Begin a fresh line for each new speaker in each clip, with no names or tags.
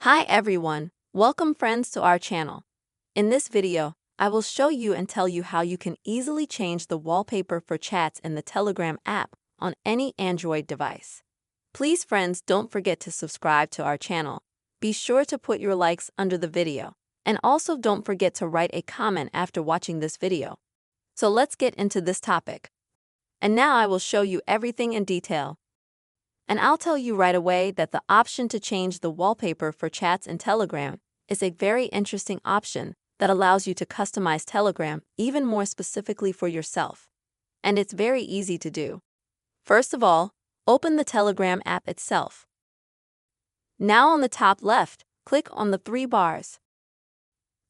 Hi everyone, welcome friends to our channel. In this video, I will show you and tell you how you can easily change the wallpaper for chats in the Telegram app on any Android device. Please friends, don't forget to subscribe to our channel. Be sure to put your likes under the video, and also don't forget to write a comment after watching this video. So let's get into this topic. And now I will show you everything in detail. And I'll tell you right away that the option to change the wallpaper for chats in Telegram is a very interesting option that allows you to customize Telegram even more specifically for yourself. And it's very easy to do. First of all, open the Telegram app itself. Now on the top left, click on the three bars.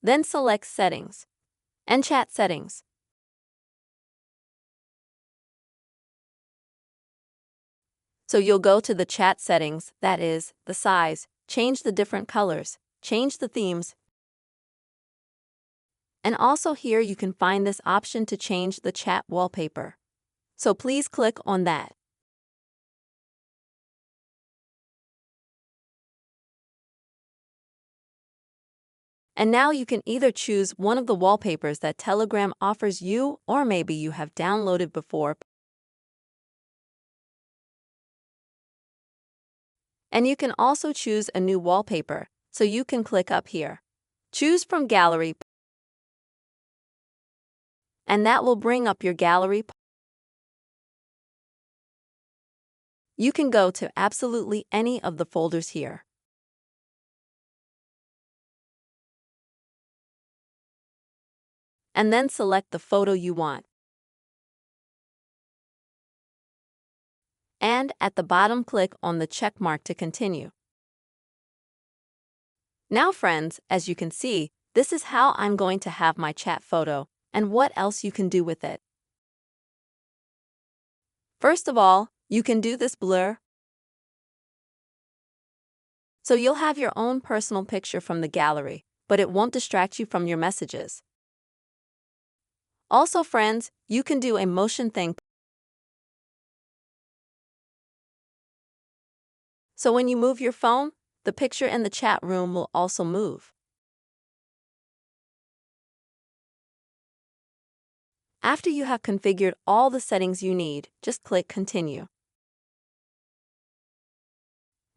Then select Settings and Chat Settings. So you'll go to the chat settings, that is, the size, change the different colors, change the themes. And also here you can find this option to change the chat wallpaper. So please click on that. And now you can either choose one of the wallpapers that Telegram offers you, or maybe you have downloaded before. And you can also choose a new wallpaper, so you can click up here. Choose from gallery, and that will bring up your gallery. You can go to absolutely any of the folders here. And then select the photo you want. And at the bottom, click on the check mark to continue. Now friends, as you can see, this is how I'm going to have my chat photo, and what else you can do with it. First of all, you can do this blur. So you'll have your own personal picture from the gallery, but it won't distract you from your messages. Also friends, you can do a motion thing. So when you move your phone, the picture in the chat room will also move. After you have configured all the settings you need, just click Continue.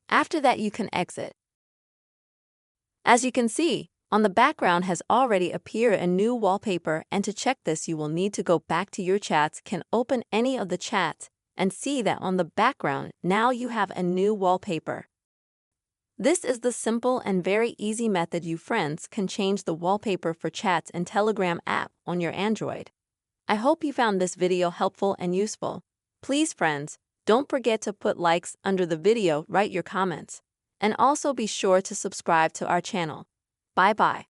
After that, you can exit. As you can see, on the background has already appeared a new wallpaper, and to check this you will need to go back to your chats, can open any of the chats, and see that on the background now you have a new wallpaper. This is the simple and very easy method you friends can change the wallpaper for chats in Telegram app on your Android. I hope you found this video helpful and useful. Please friends, don't forget to put likes under the video, write your comments, and also be sure to subscribe to our channel. Bye bye.